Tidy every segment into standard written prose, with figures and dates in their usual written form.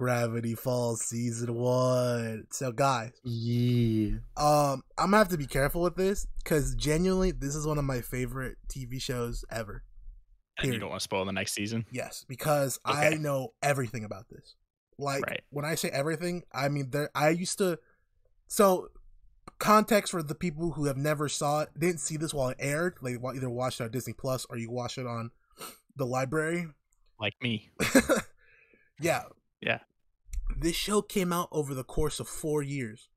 Gravity Falls season 1. So guys, Yeah. I'm gonna have to be careful with this because genuinely, this is one of my favorite TV shows ever. And you don't want to spoil the next season? Yes, because I Okay. know everything about this. Like Right. when I say everything, I mean I used to. So context for the people who have never saw it, didn't see this while it aired. Like either watched it on Disney Plus or you watched it on the library. Like me. Yeah. Yeah. This show came out over the course of 4 years.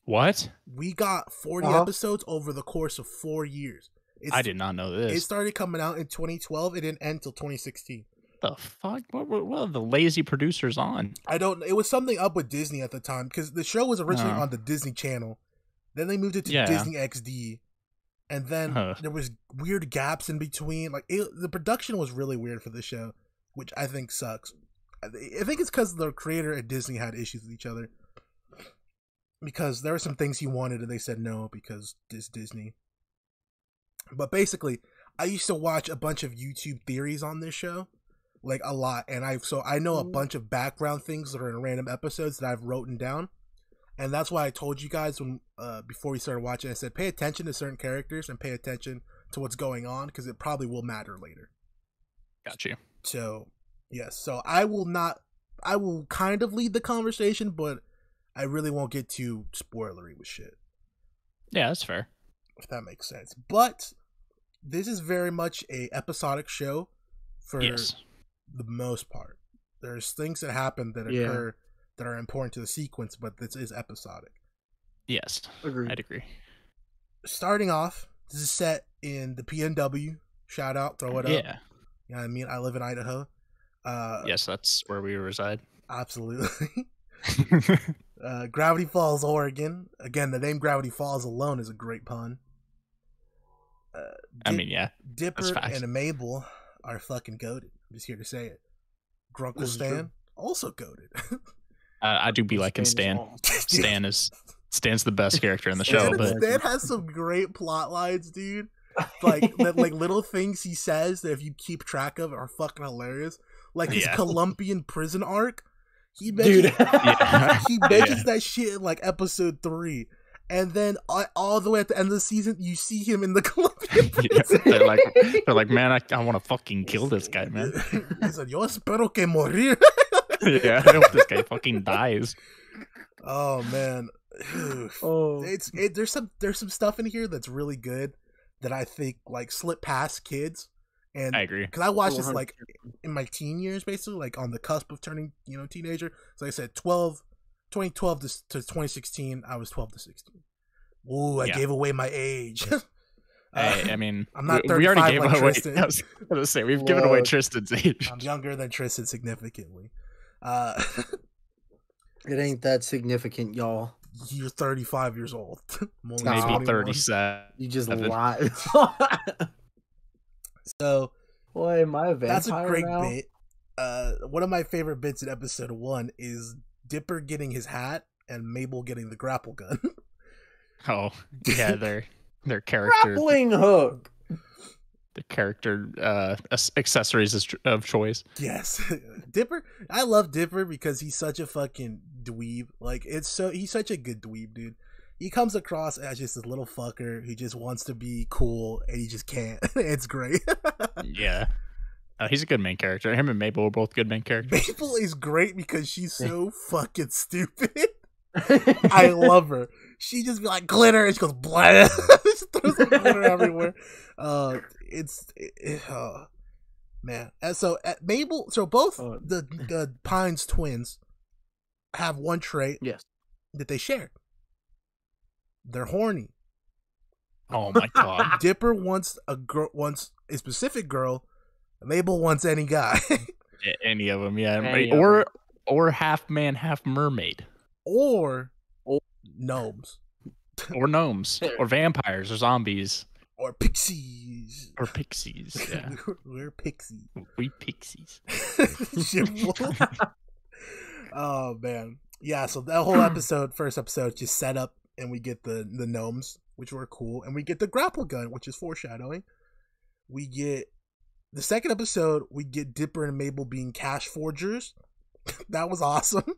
What? We got 40 episodes over the course of 4 years. I did not know this. It started coming out in 2012. It didn't end until 2016. The fuck? What are the lazy producers on? I don't. It was something up with Disney at the time because the show was originally on the Disney Channel. Then they moved it to Disney XD, and then there was weird gaps in between. Like the production was really weird for the show, which I think sucks. I think it's because the creator and Disney had issues with each other. Because there were some things he wanted and they said no because it's Disney. But basically, I used to watch a bunch of YouTube theories on this show, like a lot, and I know a bunch of background things that are in random episodes that I've written down, and that's why I told you guys when before we started watching, I said pay attention to certain characters and pay attention to what's going on because it probably will matter later. Got you. So yes, so I will kind of lead the conversation, but I really won't get too spoilery with shit. Yeah, that's fair. If that makes sense. But this is very much a episodic show for the most part. There's things that happen that occur that are important to the sequence, but this is episodic. Yes, Agreed. I'd agree. Starting off, this is set in the PNW. Shout out, throw it up. Yeah. You know what I mean? I live in Idaho. Yes, that's where we reside. Absolutely. Gravity Falls, Oregon. Again, the name Gravity Falls alone is a great pun. I mean, yeah. Dipper and Mabel are fucking goated. I'm just here to say it. Grunkle Stan, also goated. I do be liking Stan. Stan's the best character in the show. But Stan has some great plot lines, dude. Like little things he says that if you keep track of are fucking hilarious. Like his Colombian prison arc. He mentions, he mentions that shit in like episode 3. And then all the way at the end of the season, you see him in the Colombian prison. They're like, man, I want to fucking kill this guy, man. He said, yo espero que morir. Yeah, I hope this guy fucking dies. Oh man. There's some stuff in here that's really good that I think like slip past kids. And I agree. Because I watched this like in my teen years, basically, like on the cusp of turning, teenager. So like I said, 2012 to 2016, I was 12 to 16. Ooh, I gave away my age. I mean, I'm not 35 we already gave like away. Tristan. I was gonna say we've given away Tristan's age. I'm younger than Tristan significantly. It ain't that significant, y'all. You're 35 years old. Maybe 37. You just lied. So, boy, am I a vampire that's a great now? bit. One of my favorite bits in episode 1 is Dipper getting his hat and Mabel getting the grapple gun. Oh, yeah, their character grappling hook. The character accessories of choice. Yes. Dipper, I love Dipper because he's such a fucking dweeb. Like he's such a good dweeb, dude. He comes across as just this little fucker who just wants to be cool and he just can't. It's great. Yeah. He's a good main character. Him and Mabel are both good main characters. Mabel is great because she's so fucking stupid. I love her. She just be like glitter and she goes blah. She throws some glitter everywhere. Man. And so Mabel, so both the Pines twins have one trait that they share. They're horny. Oh my god. Dipper wants a specific girl. Mabel wants any guy. Any of them, yeah. Or half man, half mermaid. Or gnomes. Or gnomes. Or vampires or zombies. Or pixies. Yeah. We're pixies. We pixies. Oh man. Yeah, so that whole first episode, just set up and we get the gnomes, which were cool, and we get the grapple gun, which is foreshadowing. We get the second episode, we get Dipper and Mabel being cash forgers. That was awesome.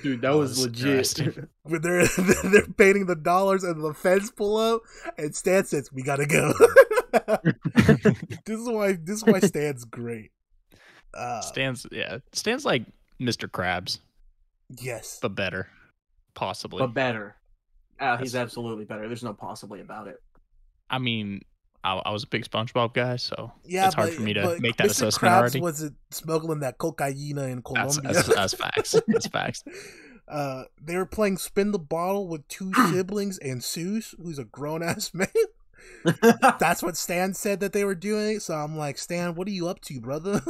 Dude, that was legit. When they're painting the dollars and the feds pull up, and Stan says, "We gotta go." This is why Stan's great. Stan's like Mr. Krabs. Yes, but better, possibly. But better. He's absolutely better. There's no possibly about it. I mean, I was a big SpongeBob guy, so yeah, it's hard for me to make that Mr. assessment Krabs already. wasn't smuggling that cocaina in Colombia. That's facts. That's facts. They were playing Spin the Bottle with two siblings and Seuss, who's a grown-ass man. That's what Stan said that they were doing. So I'm like, Stan, what are you up to, brother?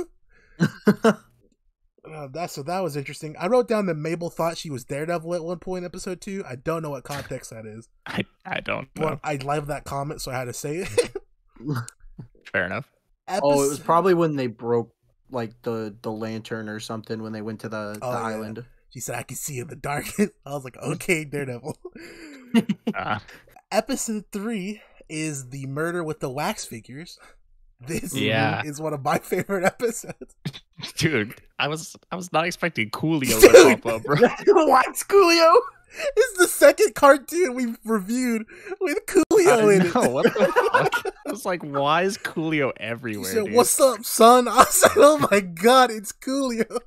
That was interesting. I wrote down that Mabel thought she was Daredevil at one point in episode 2. I don't know what context that is. I don't know. Well, I love that comment, so I had to say it. Fair enough. It was probably when they broke like the lantern or something when they went to the island. Yeah. She said, "I can see in the darkness." I was like, "Okay, Daredevil." Episode 3 is the murder with the wax figures. This is one of my favorite episodes. Dude, I was not expecting Coolio to pop up, bro. What's Coolio? It's the second cartoon we've reviewed with Coolio in it. What the fuck? I was like, why is Coolio everywhere? He said, dude? "What's up, son?" I was like, "Oh my god, it's Coolio."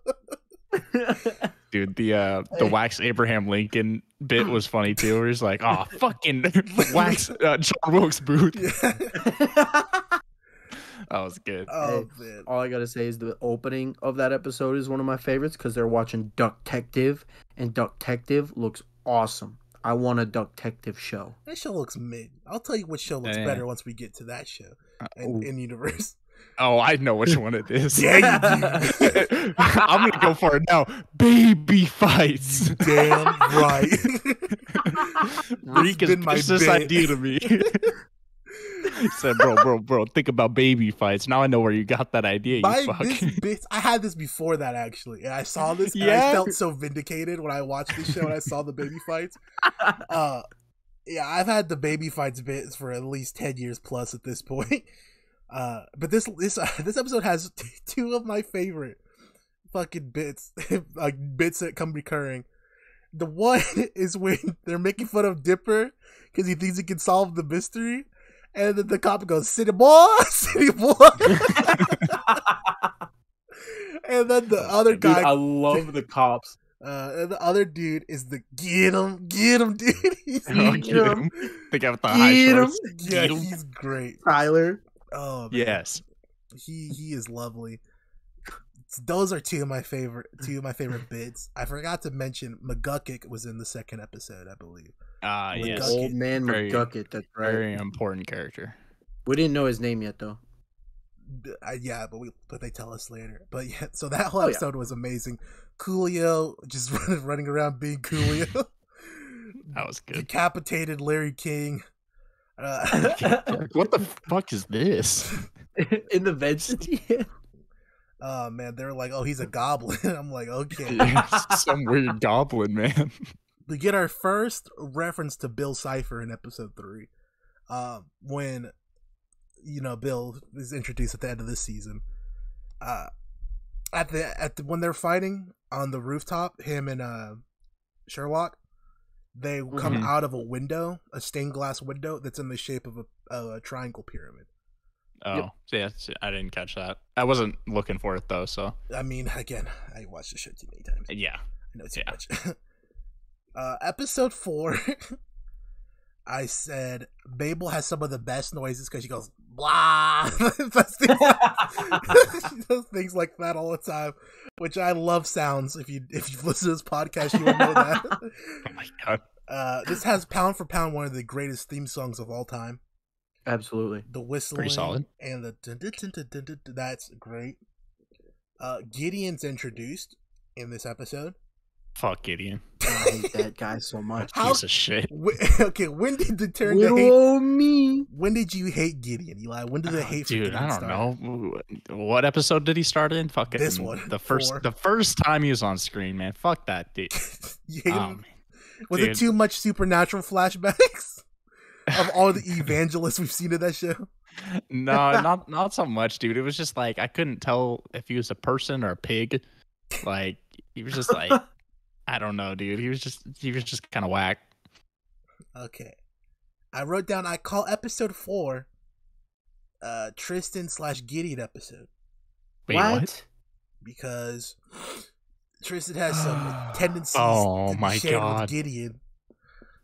Dude, the wax Abraham Lincoln bit was funny too. Where he's like, "Oh, fucking wax John Wilkes Booth." Yeah. That was good. Oh man! All I gotta say is the opening of that episode is one of my favorites because they're watching Duck-tective, and Duck-tective looks awesome. I want a Duck-tective show. That show looks mid. I'll tell you what show looks better once we get to that show in universe. Oh, I know which one it is. Yeah, you do. I'm gonna go for it now. Baby fights. Damn right. Reek has pitched this idea to me. He said, bro, think about baby fights. Now I know where you got that idea, I had this before that, actually. And I saw this, and I felt so vindicated when I watched this show and I saw the baby fights. Yeah, I've had the baby fights bits for at least 10 years plus at this point. But this episode has two of my favorite fucking bits, like bits that come recurring. The one is when they're making fun of Dipper because he thinks he can solve the mystery. And then the cop goes, "City boy, city boy." And then the other guy, dude, I love the cops. And the other dude is the get him, dude. He's get him. The guy with the high shorts. Yeah, he's great. Tyler. Oh man. Yes, he is lovely. Those are two of my favorite bits. I forgot to mention McGucket was in the second episode, I believe. Yes. Old man McGucket. That's right. Very important character. We didn't know his name yet, though. Yeah, but they tell us later. But yeah, so that whole episode was amazing. Coolio just running around being Coolio. That was good. Decapitated Larry King. What the fuck is this? In the vents. Oh man, they were like, "Oh, he's a goblin." I'm like, okay. Some weird goblin, man. We get our first reference to Bill Cipher in episode 3. When Bill is introduced at the end of this season. When they're fighting on the rooftop, him and Sherlock, they come out of a window, a stained glass window that's in the shape of a triangle pyramid. Oh, yeah, I didn't catch that. I wasn't looking for it though, so. I mean, again, I watched the show too many times. Yeah. I know too much. Episode 4, I said Mabel has some of the best noises because she goes, blah. She does things like that all the time, which I love sounds. If you've listened to this podcast, you will know that. Oh my god. This has pound for pound one of the greatest theme songs of all time. Absolutely. The whistling. Pretty solid. And the that's great. Gideon's introduced in this episode. Fuck Gideon. I hate that guy so much. Piece of shit. Okay, when did the turn to hate? Little me. When did you hate Gideon, Eli? When did the hate for Dude, Gideon I don't know. What episode did he start in? Fucking this one. The first time he was on screen, man. Fuck that dude. You hate him? Was it too much supernatural flashbacks of all the evangelists we've seen in that show? No, not so much, dude. It was just like I couldn't tell if he was a person or a pig. Like He was just like, I don't know, dude. He was just kind of whack. Okay. I wrote down, I call episode 4 Tristan/Gideon episode. Wait, what? Because Tristan has some tendencies Oh to my be shared God. with Gideon.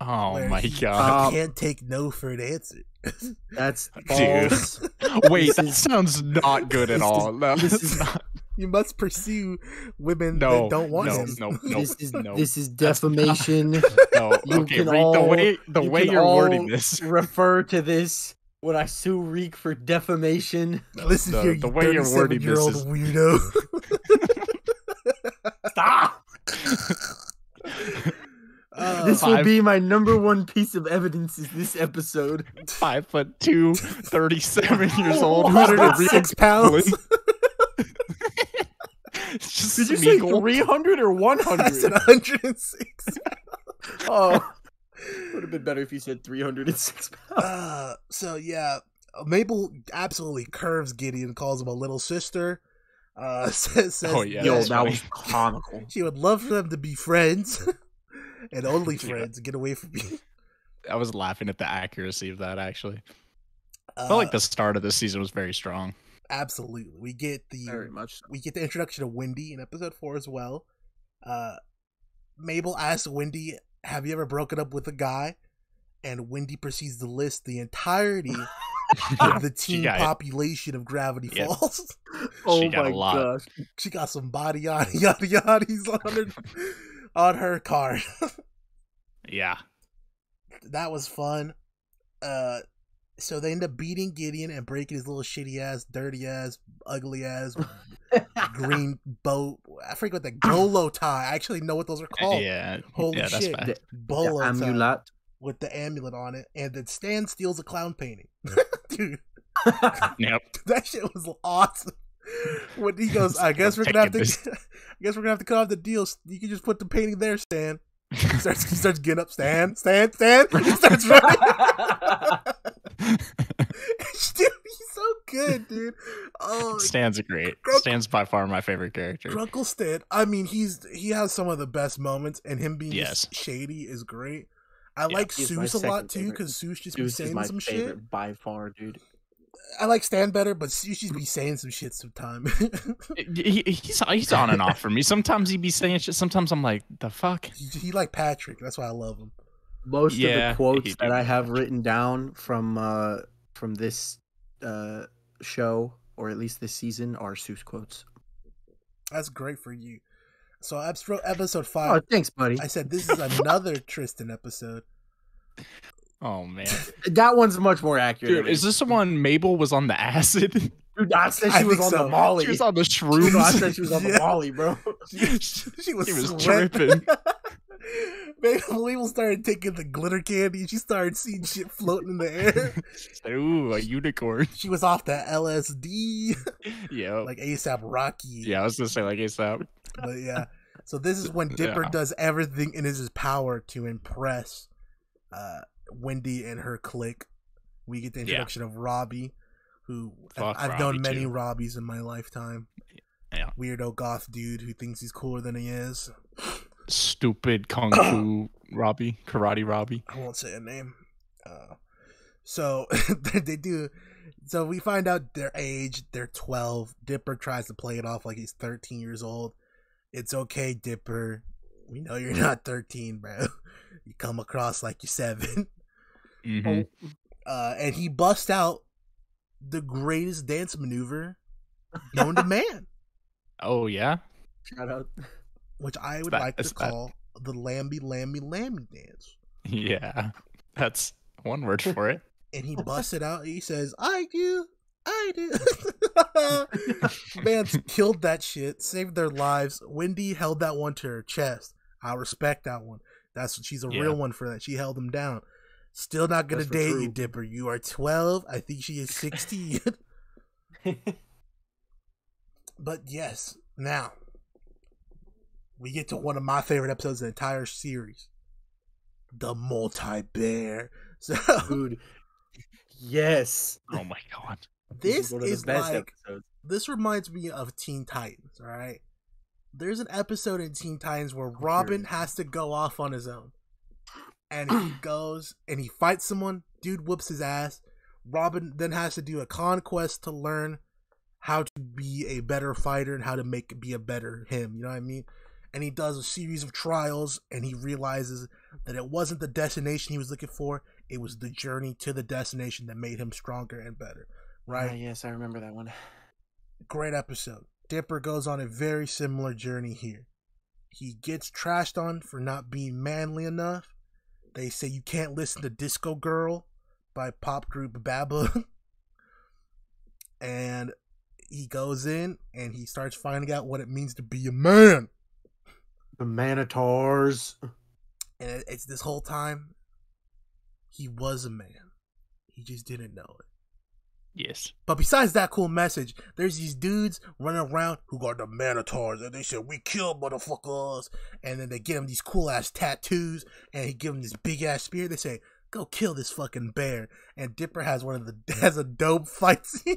Oh my He God. can't take no for an answer. That's Dude. false. Wait, that sounds not good at all. No, it's not. You must pursue women that don't want him. This is defamation. No, You okay, can Reek, all- the you way can you're all wording this. Refer to this when I sue Reek for defamation. Listen No, here, the you way you're wording this 37-year-old is- weirdo. Stop! This will Five- be my number one piece of evidence is this episode. 5'2", 37 years old. Who's the 106 pounds. It's just Did you say Smeagol. 300 or 100? I said 106. Oh, would have been better if you said 306 pounds. So yeah, Mabel absolutely curves Gideon, calls him a little sister. Says Oh, yeah, Yo, that's that funny. was comical. she would love for them to be friends and only friends. Get away from me. I was laughing at the accuracy of that, actually. I felt like the start of this season was very strong. Absolutely, we get Very much. we get the introduction of Wendy in episode 4 as well. Mabel asks Wendy, "Have you ever broken up with a guy?" And Wendy proceeds to list the entirety of the teen population of Gravity Falls. Oh She got my a lot. gosh. She got some body yada yaddies on her card. Yeah. That was fun. So they end up beating Gideon and breaking his little shitty ass, dirty ass, ugly ass, green boat. I forget what the Golo tie. I actually know what those are called. Yeah. Holy yeah, that's shit. fact. Bolo tie Amulet. with the amulet on it. And then Stan steals a clown painting. Dude, Yep. that shit was awesome. When he goes, I guess we're gonna have to cut off the deal. You can just put the painting there, Stan. He starts getting up, Stan. He starts running. Dude, he's so good, dude. Oh, Stan's great. Stan's by far my favorite character. Grunkle Stan. I mean, he has some of the best moments, and him being Yes. shady is great. I like He's my Seuss a lot second too, favorite. because Seuss just be Seuss is saying my some favorite shit. by far, dude. I like Stan better, but Seuss just be saying some shit sometimes. He's on and off for me. Sometimes he be saying shit. Sometimes I'm like, the fuck? he like Patrick. That's why I love him. Most of Yeah, the quotes he that do. I have written down from this show, or at least this season, are Seuss quotes. That's great for you. So episode 5. Oh, thanks, buddy. I said this is another Tristan episode. Oh man, That one's much more accurate. dude, is this the one Mabel was on the acid? Dude, I said I she was think on so. the Molly. She was on the No, I said shrooms. she was on the Yeah. Molly, bro. She was tripping. tripping. Mabel started taking the glitter candy. She started seeing shit floating in the air. Ooh, a unicorn. She was off that LSD, Yeah. like ASAP Rocky. Yeah, I was gonna say like ASAP. But yeah. So this is when Dipper Yeah. does everything in his power to impress Wendy and her clique. We get the introduction of Robbie, who Fuck I've known Robbie, many too. Robbies in my lifetime. Yeah. Weirdo goth dude who thinks he's cooler than he is. Stupid kung fu Robbie, karate Robbie. I won't say a name. So they do. So we find out their age. They're 12. Dipper tries to play it off like he's 13 years old. It's okay, Dipper. We know you're not 13, bro. You come across like you're 7. Mm-hmm. And he busts out the greatest dance maneuver known to man, Oh yeah. Shout out. which I would That- like to it's that- call the Lamby dance. Yeah. That's one word for it. And he busts it out. And he says, "I do." Man's killed that shit, saved their lives. Wendy held that one to her chest. I respect that one. She's a Yeah. real one for that. She held him down. Still not gonna That's for date true. you, Dipper. You are 12. I think she is 16. But yes, now we get to one of my favorite episodes of the entire series, the multi-bear. So Dude. Yes. Oh my god. this one of the is best like episodes. this reminds me of Teen Titans. All right, there's an episode in Teen Titans where Robin has to go off on his own. And he goes and he fights someone, dude whoops his ass. Robin then has to do a conquest to learn how to be a better fighter and how to be a better him, you know what I mean? And he does a series of trials and he realizes that it wasn't the destination he was looking for, it was the journey to the destination that made him stronger and better, right? Yes, I remember that one. Great episode. Dipper goes on a very similar journey here. He gets trashed on for not being manly enough. They say you can't listen to Disco Girl by pop group Baba. And he goes in and he starts finding out what it means to be a man. The Manitars. And it's this whole time, he was a man. He just didn't know it. Yes. But besides that cool message, there's these dudes running around who got the Manitars, and they said, we kill motherfuckers. And then they give him these cool ass tattoos, and he give him this big ass spear. They say, go kill this fucking bear. And Dipper has has a dope fight scene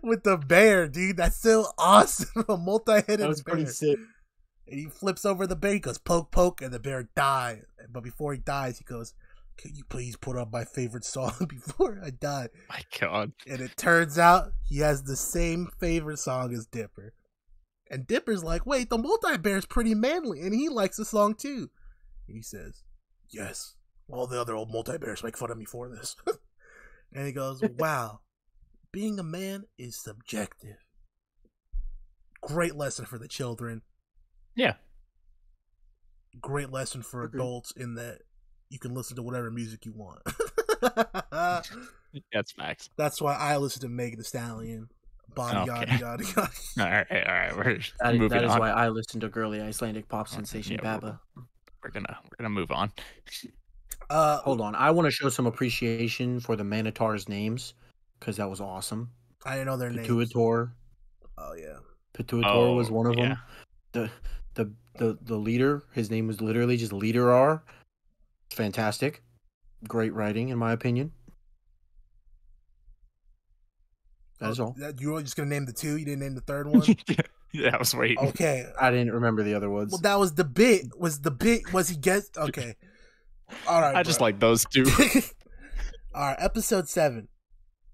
with the bear, dude. That's so awesome. A multi-headed bear. That was pretty sick. And he flips over the bear, he goes poke poke, and the bear dies. But before he dies, he goes, can you please put on my favorite song before I die? My God. And it turns out he has the same favorite song as Dipper. And Dipper's like, wait, the multi-bear's pretty manly, and he likes the song too. And he says, yes, all the other old multi-bears make fun of me for this. And he goes, wow, being a man is subjective. Great lesson for the children. Yeah. Great lesson for adults in that you can listen to whatever music you want. That's facts. That's why I listen to Megan Thee Stallion. Body yada yada yada. All right. We're moving that is on. why I listen to girly Icelandic pop sensation Baba. We're gonna move on. Hold on. I want to show some appreciation for the Manitars' names because that was awesome. I didn't know their names. Pituitor. Oh yeah. Pituitor was one of them. The leader, his name was literally just Leader R. Fantastic. Great writing, in my opinion. That is all. You were just going to name the two? You didn't name the third one? Yeah, I was waiting. Okay. I didn't remember the other ones. Well, that was the bit. Was he guessed? Okay. All right. I just like those two. All right. Episode 7.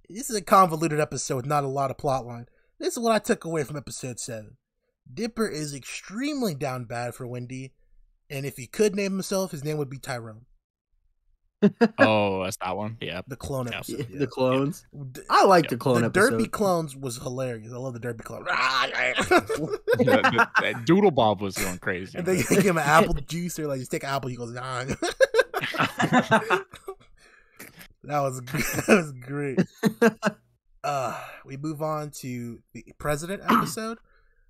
This is a convoluted episode with not a lot of plot line. This is what I took away from episode 7. Dipper is extremely down bad for Wendy, and if he could name himself, his name would be Tyrone. Oh, that's that one. Yeah, the clone episode. Yeah. The clones. I like the clone episode. The Derpy clones was hilarious. I love the Derpy clone. the Doodle Bob was going crazy. And they give him an apple juice. They're like, just take an apple. He goes, nah. That was great. We move on to the President episode.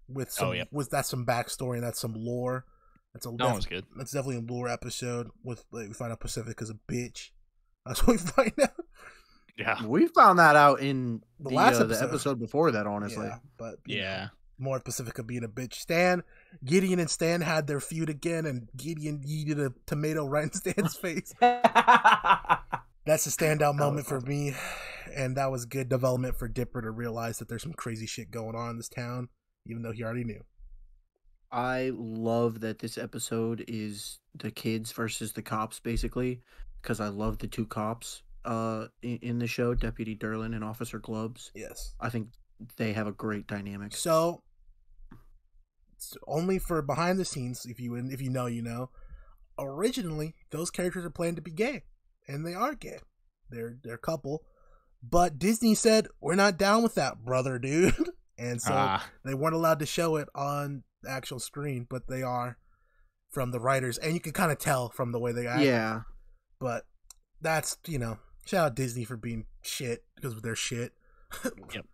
That's some backstory and that's some lore. That was good. That's definitely a lore episode. With we find out Pacifica's a bitch. That's what we find out. Yeah, we found that out in the episode before that. Honestly, yeah, but more Pacifica being a bitch. Gideon and Stan had their feud again, and Gideon yeeted a tomato right in Stan's face. That's a standout moment for me, and that was good development for Dipper to realize that there's some crazy shit going on in this town. Even though he already knew. I love that this episode is the kids versus the cops, basically, because I love the two cops in the show, Deputy Derlin and Officer Gloves. Yes. I think they have a great dynamic. So, it's only for behind the scenes, if you know, you know, originally, those characters are planned to be gay, and they are gay. They're a couple. But Disney said, we're not down with that, brother, dude. And so they weren't allowed to show it on the actual screen, but they are from the writers. And you can kind of tell from the way they act. Yeah. But that's, shout out Disney for being shit because of their shit. Yep.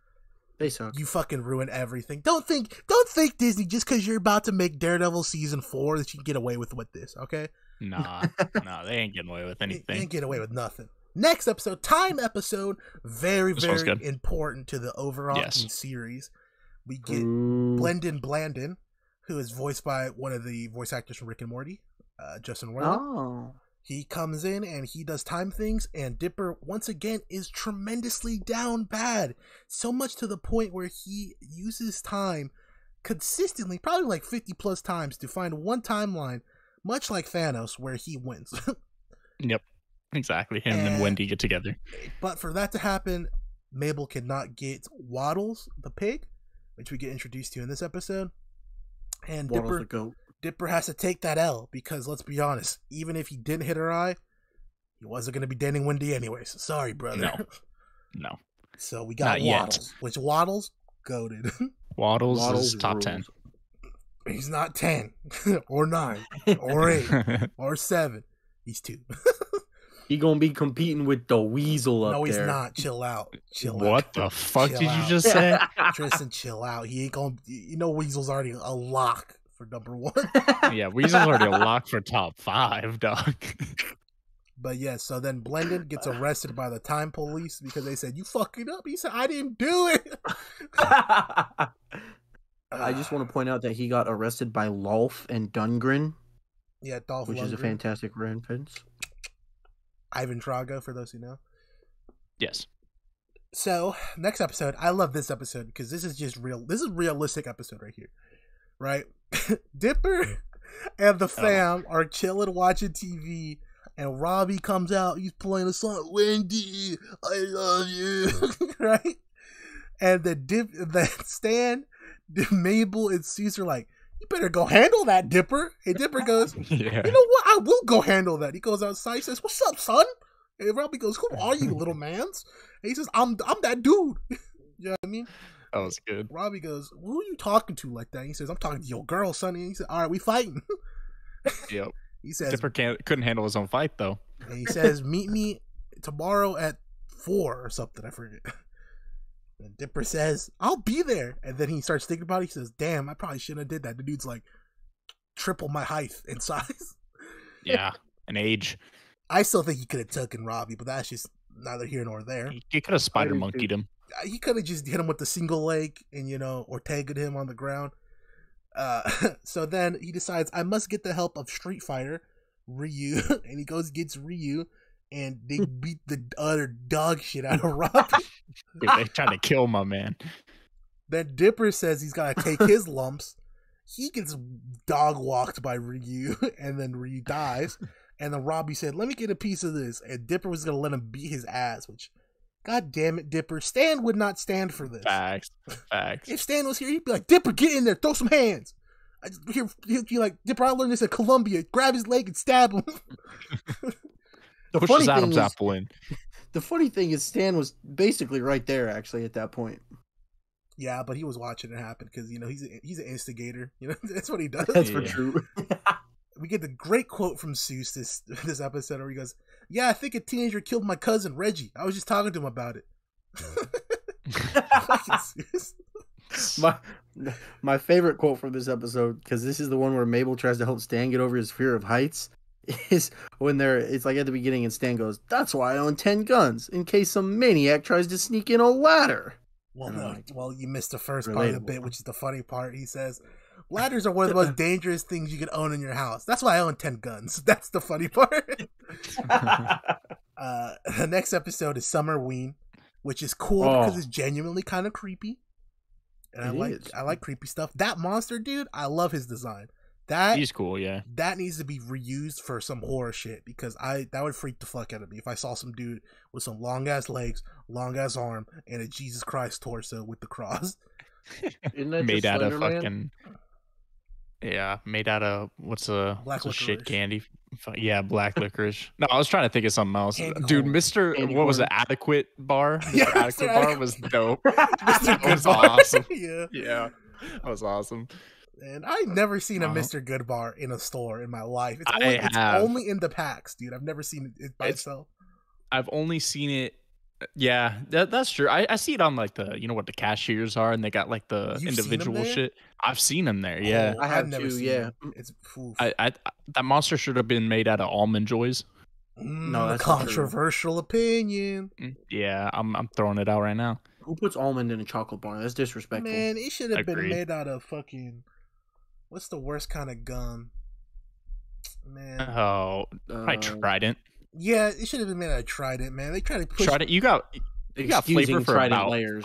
They suck. You fucking ruin everything. Don't think Disney just because you're about to make Daredevil season 4 that you can get away with this, okay? Nah, they ain't getting away with anything. They ain't getting away with nothing. Next episode, time episode, very, very important to the overall series. We get Blendin Blandin, who is voiced by one of the voice actors from Rick and Morty, Justin Roiland. Oh. He comes in and he does time things, and Dipper, once again, is tremendously down bad. So much to the point where he uses time consistently, probably like 50 plus times, to find one timeline, much like Thanos, where he wins. Yep, exactly. Him and Wendy get together. But for that to happen, Mabel cannot get Waddles, the pig, which we get introduced to in this episode. And Waddles the goat. Dipper has to take that L because, let's be honest, even if he didn't hit her eye, he wasn't going to be dating Wendy anyways. Sorry, brother. No. So we got Not Waddles, which Waddles goated. Waddles is top 10. He's not 10 or 9 or 8 or 7. He's 2. He gonna be competing with the Weasel up there. No, he's not. Chill out. What the fuck did you just say? Tristan, chill out. He ain't gonna. You know, Weasel's already a lock for number 1. Yeah, Weasel's already a lock for top 5, dog. But yeah, so then Blendon gets arrested by the time police because they said, "You fucking up." He said, "I didn't do it." I just want to point out that he got arrested by Lolf and Dungren. Yeah, Dolph which Lundgren. Is a fantastic reference. Ivan Drago, for those who know. Yes. So, next episode, I love this episode because this is just real. This is a realistic episode right here, right? Dipper and the fam are chilling watching TV, and Robbie comes out. He's playing a song, "Wendy, I love you," right? And the Stan, Mabel, and Caesar like, "You better go handle that, Dipper." And Dipper goes, "You know what? I will go handle that." He goes outside. He says, "What's up, son?" And Robbie goes, "Who are you, little mans?" And he says, I'm that dude." You know what I mean? That was good. Robbie goes, "Who are you talking to like that?" And he says, "I'm talking to your girl, sonny." And he said, "All right, we fighting." Yep. He says, Dipper couldn't handle his own fight, though. And he says, "Meet me tomorrow at 4 or something. I forget." And Dipper says, "I'll be there." And then he starts thinking about it. He says, "Damn, I probably shouldn't have did that." The dude's like triple my height in size. Yeah, and age. I still think he could have taken Robbie, but that's just neither here nor there. He could have spider monkeyed him. He could have just hit him with the single leg and, or tagged him on the ground. So then he decides, I must get the help of Street Fighter, Ryu. And he goes, gets Ryu, and they beat the utter dog shit out of Robbie. Dude, they trying to kill my man. Then Dipper says he's got to take his lumps. He gets dog walked by Ryu, and then Ryu dies. And then Robbie said, "Let me get a piece of this." And Dipper was going to let him beat his ass, which, god damn it, Dipper. Stan would not stand for this. Facts. If Stan was here, he'd be like, "Dipper, get in there, throw some hands." He'd be like, "Dipper, I learned this at Columbia. Grab his leg and stab him." Push his Adam's apple in. The funny thing is Stan was basically right there, actually, at that point. Yeah, but he was watching it happen because, he's an instigator. That's what he does. That's for true. We get the great quote from Seuss this episode where he goes, "Yeah, I think a teenager killed my cousin, Reggie. I was just talking to him about it." My favorite quote from this episode, because this is the one where Mabel tries to help Stan get over his fear of heights, is when it's like at the beginning and Stan goes, "That's why I own 10 guns, in case some maniac tries to sneak in a ladder." Well, you missed the first part of the bit, which is the funny part. He says, "Ladders are one of the most dangerous things you can own in your house. That's why I own 10 guns." That's the funny part. The next episode is Summerween, which is cool because it's genuinely kind of creepy. And I like creepy stuff. That monster dude, I love his design. He's cool, yeah. That needs to be reused for some horror shit because that would freak the fuck out of me if I saw some dude with some long ass legs, long ass arm, and a Jesus Christ torso with the cross. Isn't that made out of fucking made out of what's a shit candy? Yeah, black licorice. No, I was trying to think of something else. Dude, was it Adequate Bar? Yeah, Adequate Bar was dope. Mr. That was awesome. Yeah, that was awesome. And I've never seen a Mr. Goodbar in a store in my life. It's only in the packs, dude. I've never seen it by itself. I've only seen it. Yeah, that's true. I see it on like the, what the cashiers are, and they got like the individual shit. I've seen them there. Yeah, I have never seen it. It's that monster should have been made out of Almond Joys. No, that's controversial opinion. Yeah, I'm throwing it out right now. Who puts almond in a chocolate bar? That's disrespectful. Man, it should have been made out of fucking. What's the worst kind of gum? Man. Oh, probably Trident. Yeah, it should have been made out of Trident, man. They try to push Trident. You got flavor for about layers.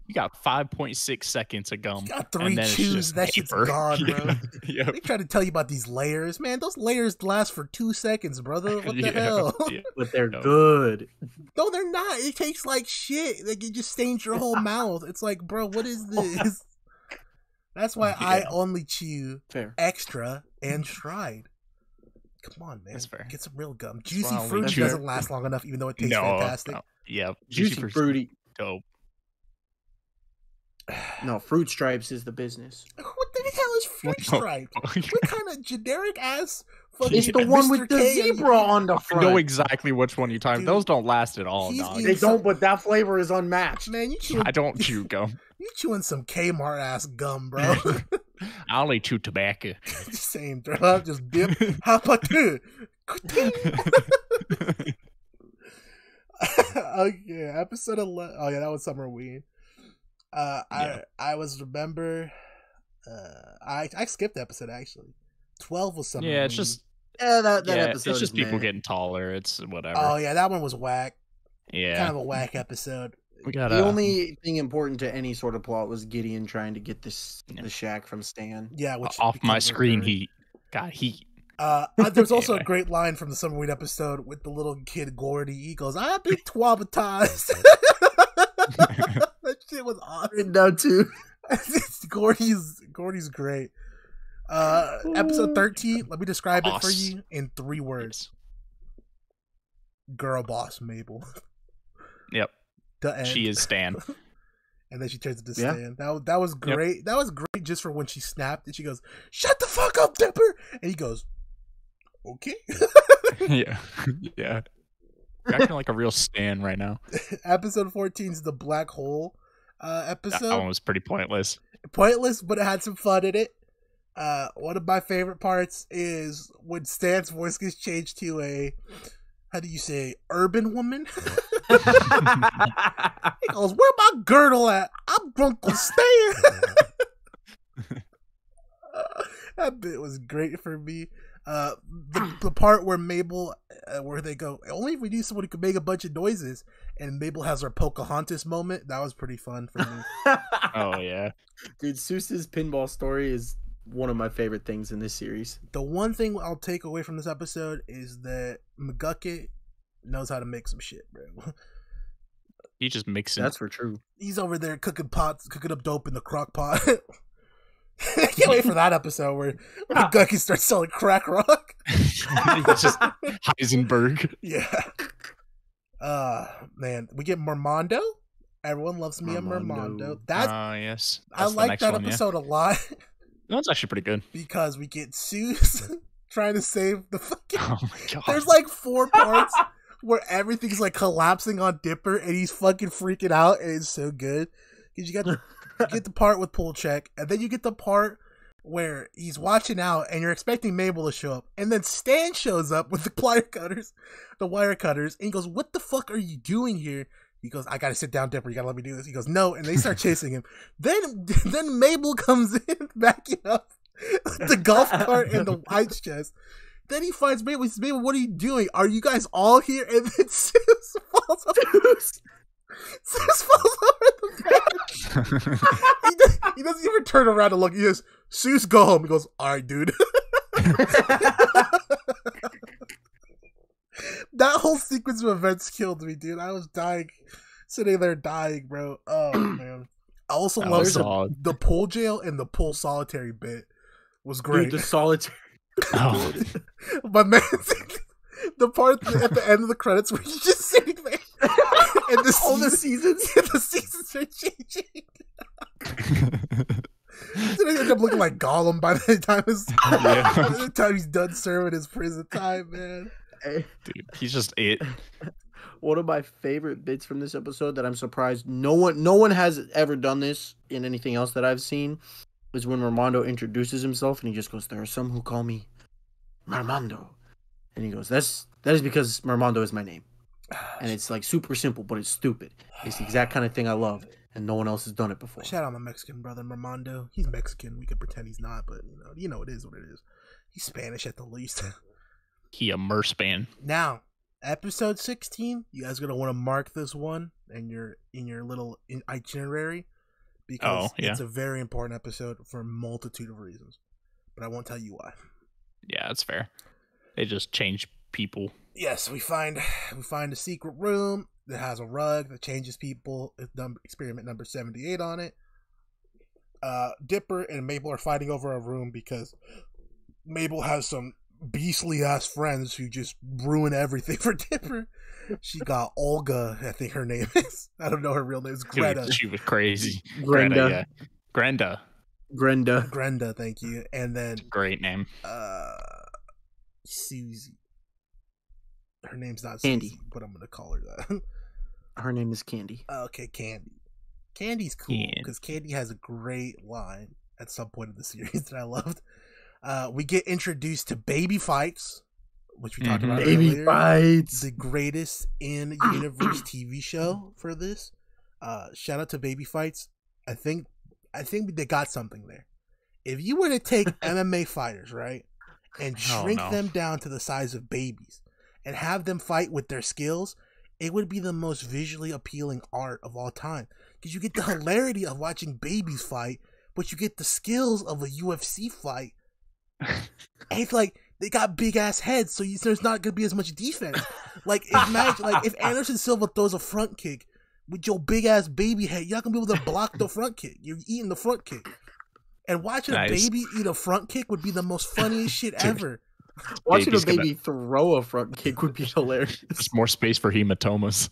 You got 5.6 seconds of gum. You got 3 chews. That shit's gone, bro. Yep. They try to tell you about these layers. Man, those layers last for 2 seconds, brother. What the hell? Yeah. But they're good. No, they're not. It tastes like shit. Like, it just stains your whole mouth. It's like, bro, what is this? That's why I only chew extra and stride. Come on, man. That's fair. Get some real gum. Juicy fruity doesn't last long enough, even though it tastes fantastic. No. Yeah. Juicy fruity. Dope. No, Fruit Stripes is the business. What the hell is Fruit Stripes? What kind of generic ass fucking It's the one with the zebra on the front. I know exactly which one you're talking about. Those don't last at all, dog. They don't, but that flavor is unmatched. Man, you chewing, I don't chew gum. You chewing some Kmart ass gum, bro. I only chew tobacco. Same, bro. Just dip. How about that? Okay, episode 11. Oh yeah, that was Summer Weed. I was remember. I skipped the episode actually. 12 was Summer. Yeah, it's just that episode. It's just people getting taller. It's whatever. Oh yeah, that one was whack. Yeah, kind of a whack episode. The only thing important to any sort of plot was Gideon trying to get the shack from Stan. Yeah, which off my screen heat. Got heat. There's also a great line from the Summer Weed episode with the little kid Gordy. He goes, "I've been traumatized." That shit was awesome. Down too. Gordy's great. Episode 13. Let me describe it for you in 3 words. Girl boss Mabel. Yep. She is Stan. And then she turns into Stan. That was great. Yep. That was great just for when she snapped and she goes, "Shut the fuck up, Dipper!" And he goes, "Okay." Yeah. You're acting like a real Stan right now. Episode 14 is the black hole episode. That one was pretty pointless. Pointless, but it had some fun in it. One of my favorite parts is when Stan's voice gets changed to a, how do you say, urban woman? He goes, "Where my girdle at? I'm Grunkle Stan." That bit was great for me. The part where Mabel, where they go, "Only if we knew someone who could make a bunch of noises," and Mabel has her Pocahontas moment. That was pretty fun for me. Oh yeah, dude, Seuss's pinball story is one of my favorite things in this series. The one thing I'll take away from this episode is that McGucket knows how to make some shit, bro. He just mixing. That's for true. He's over there cooking up dope in the crock pot. I can't wait for that episode where McGucket starts selling crack rock. It's just Heisenberg. Yeah. Man, we get Mermando. Everyone loves me a Mermando. Yes. I like that episode a lot. That's actually pretty good. Because we get Seuss trying to save the fucking... Oh my god. There's like 4 parts where everything's like collapsing on Dipper and he's fucking freaking out, and it's so good. Because you get the part with pull check, and then you get the part where he's watching out and you're expecting Mabel to show up, and then Stan shows up with the wire cutters, and he goes, "What the fuck are you doing here?" He goes, "I gotta sit down, Dipper. You gotta let me do this." He goes, "No," and they start chasing him. Then Mabel comes in, backing up the golf cart and the ice chest. Then he finds Mabel. He says, "Mabel, what are you doing? Are you guys all here?" And then Seuss falls over. Seuss falls over the bed. He doesn't even turn around to look. He goes, "Seuss, go home." He goes, "All right, dude." That whole sequence of events killed me, dude. I was dying, sitting there dying, bro. Oh man. I also love the pool jail and the pool solitary bit was great. Dude, the solitary. Oh. But man, the part at the end of the credits where you're just sitting there and the seasons are changing. He's gonna end up looking like Gollum by the time he's done serving his prison time, man. Dude, he's just it. One of my favorite bits from this episode that I'm surprised no one has ever done this in anything else that I've seen is when Mermando introduces himself and he just goes, "There are some who call me Mermando," and he goes, "That is because Mermando is my name." And it's like super simple, but it's stupid. It's the exact kind of thing I love, and no one else has done it before. Shout out my Mexican brother Mermando. He's Mexican. We could pretend he's not, but you know it is what it is. He's Spanish at the least. He a Merspan. Now, episode 16. You guys are gonna want to mark this one in your little itinerary. because it's a very important episode for a multitude of reasons. But I won't tell you why. Yeah, that's fair. They just change people. Yes, we find a secret room that has a rug that changes people. It's experiment number 78 on it. Dipper and Mabel are fighting over a room because Mabel has some beastly ass friends who just ruin everything for Dipper. She got Olga, I think her name is. I don't know her real name. It's Greta. Dude, she was crazy. Grenda. Grenda, thank you. And then great name. Susie. Her name's not Candy, Susie, but I'm gonna call her that. Her name is Candy. Okay, Candy. Candy's cool because Candy has a great line at some point in the series that I loved. We get introduced to Baby Fights, which we talked about Baby earlier. Fights, the greatest in universe TV show for this. Shout out to Baby Fights. I think they got something there. If you were to take MMA fighters, right, and shrink them down to the size of babies and have them fight with their skills, it would be the most visually appealing art of all time. Because you get the hilarity of watching babies fight, but you get the skills of a UFC fight. And it's like they got big ass heads, so there's not gonna be as much defense. Like imagine, if Anderson Silva throws a front kick with your big ass baby head, you're not gonna be able to block the front kick. You're eating the front kick. And watching a baby eat a front kick would be the most funniest shit ever. Watching a baby throw a front kick would be hilarious. There's more space for hematomas.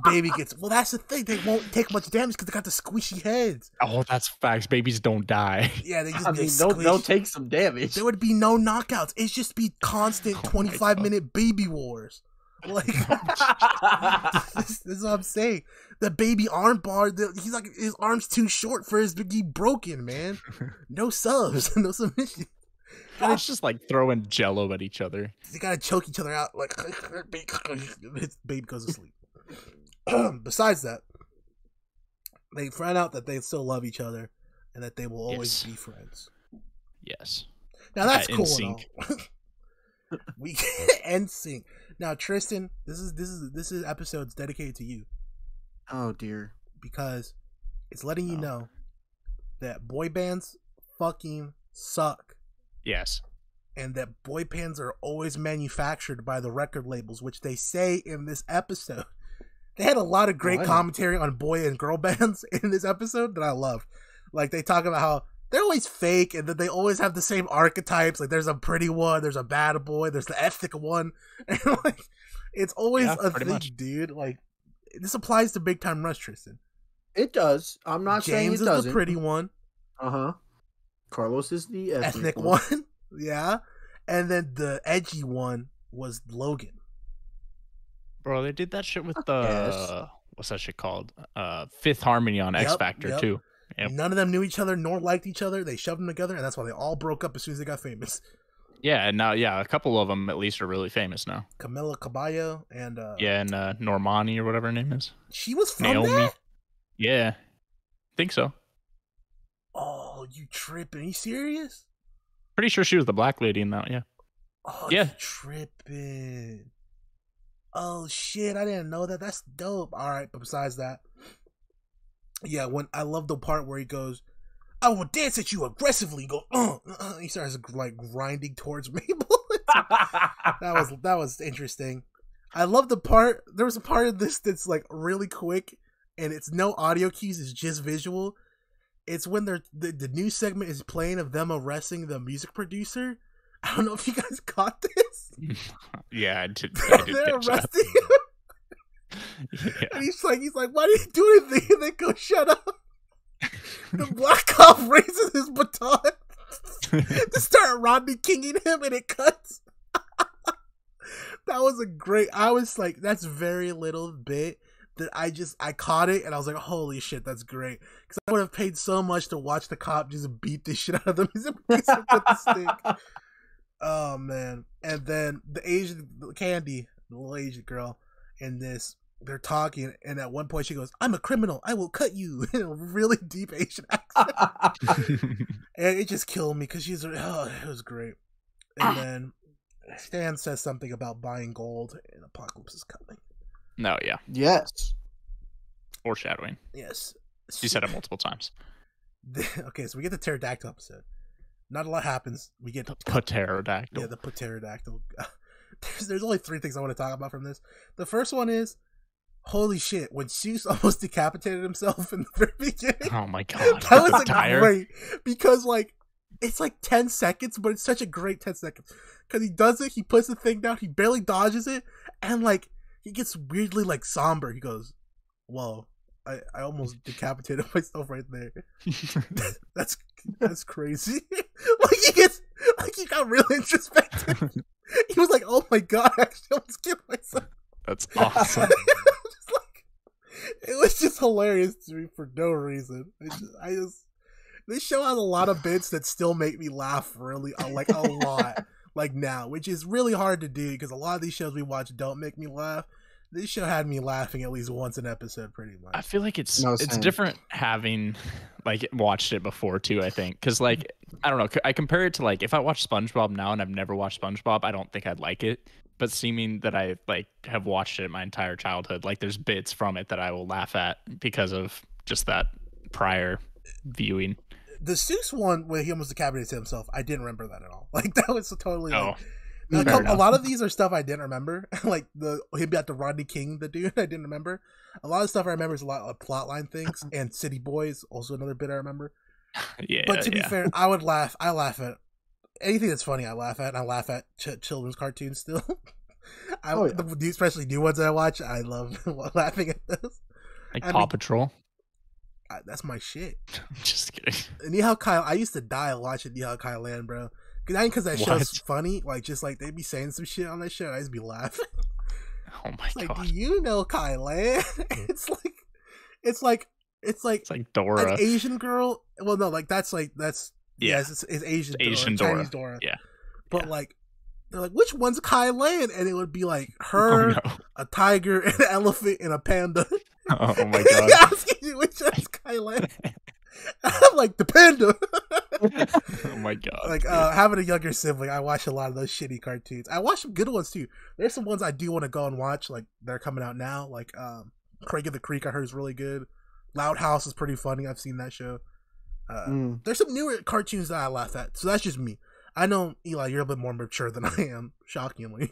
Baby gets... Well, that's the thing. They won't take much damage because they got the squishy heads. Oh, that's facts. Babies don't die. Yeah, they just they'll take some damage. There would be no knockouts. It's just be constant 25-minute baby wars. Like, this is what I'm saying. The baby arm bar, he's like, his arm's too short for his big baby man. No subs, no submission. It's just like throwing jello at each other. They gotta choke each other out. Like, his baby goes to sleep. Besides that, they find out that they still love each other and that they will always be friends. Yes. Now that's cool and all. We end sync. Now, Tristan, this is episode's dedicated to you. Oh dear. Because it's letting you know that boy bands fucking suck. Yes. And that boy bands are always manufactured by the record labels, which they say in this episode. They had a lot of great commentary on boy and girl bands in this episode that I loved. Like, they talk about how they're always fake and that they always have the same archetypes. Like, there's a pretty one, there's a bad boy, there's the ethnic one. And, like, it's always a thing, much. Dude. Like, this applies to Big Time Rush, Tristan. It does. I'm not saying it doesn't. James is the pretty one. Uh-huh. Carlos is the ethnic one. Yeah. And then the edgy one was Logan. Bro, they did that shit with the what's that shit called? Fifth Harmony on X Factor too. Yep. None of them knew each other nor liked each other. They shoved them together, and that's why they all broke up as soon as they got famous. Yeah, and now a couple of them at least are really famous now. Camila Cabello and Normani or whatever her name is. She was from Naomi. that? Yeah, think so. Oh, you tripping? Are you serious? Pretty sure she was the black lady in that. Yeah. Oh, yeah. You tripping? Oh shit! I didn't know that. That's dope. All right, but besides that, yeah, when I love the part where he goes, "I will dance at you aggressively." Go, he starts like grinding towards Mabel. that was interesting. I love the part. There was a part of this that's like really quick, and it's no audio cues. It's just visual. It's when the new segment is playing of them arresting the music producer. I don't know if you guys caught this. Yeah, I did. They're arresting him. Yeah. And he's like, why did you do anything? And they go, shut up. The black cop raises his baton to start Rodney Kinging him, and it cuts. That was a great. I was like, that's very little bit that I caught it, and I was like, holy shit, that's great. Because I would have paid so much to watch the cop just beat the shit out of them with the stick. Oh man. And then the Candy, the little Asian girl in this, they're talking, and at one point she goes, "I'm a criminal, I will cut you," in a really deep Asian accent. And it just killed me because it was great. And then Stan says something about buying gold and Apocalypse is coming. No, yeah. Yes. Foreshadowing. Yes. You said it multiple times. Okay, so we get the pterodactyl episode. Not a lot happens. We get the pterodactyl. Yeah, the pterodactyl. There's only 3 things I want to talk about from this. The first one is, holy shit, when Seuss almost decapitated himself in the very beginning. Oh my god. That was like great. Because like, it's like 10 seconds, but it's such a great 10 seconds. Because he does it, he puts the thing down, he barely dodges it, and like, he gets weirdly like somber. He goes, whoa, I almost decapitated myself right there. That's crazy. He got really introspective. He was like, oh my god, I actually almost killed myself. That's awesome. It was just hilarious to me for no reason. This show has a lot of bits that still make me laugh really, like a lot, like now, which is really hard to do because a lot of these shows we watch don't make me laugh. This show had me laughing at least once an episode, pretty much. I feel like it's different having like watched it before too. I think because like I don't know, I compare it to like if I watch SpongeBob now and I've never watched SpongeBob, I don't think I'd like it. But seeming that I like have watched it my entire childhood, like there's bits from it that I will laugh at because of just that prior viewing. The Seuss one where he almost decapitated himself, I didn't remember that at all. Like that was totally like, a lot of these are stuff I didn't remember. Like him got the Rodney King, the dude, I didn't remember. A lot of stuff I remember is a lot of plotline things, and City Boys, also another bit I remember. Yeah. But to be fair, I laugh at anything that's funny. I laugh at, and I laugh at children's cartoons still. Especially new ones I watch. I love laughing at those. Like Paw Patrol. That's my shit. Just kidding. Nihao Kai. I used to die watching Nihao Kai Land, bro. Because that show's funny. Like just like they be saying some shit on that show, and I just be laughing. Oh my god! Like, do you know Kai Land? It's like Dora, an Asian girl. Well, no, like that's yes, it's Asian. It's Asian Dora, Dora. Chinese Dora. Yeah, but like. They're like, which one's Kai Land? And it would be like her, a tiger, an elephant, and a panda. Oh my god! Asking you which one's Kai Land. I'm like the panda. Oh my god! Like having a younger sibling, I watch a lot of those shitty cartoons. I watch some good ones too. There's some ones I do want to go and watch, like they're coming out now. Like Craig of the Creek, I heard is really good. Loud House is pretty funny. I've seen that show. There's some newer cartoons that I laugh at. So that's just me. I know, Eli, you're a bit more mature than I am, shockingly.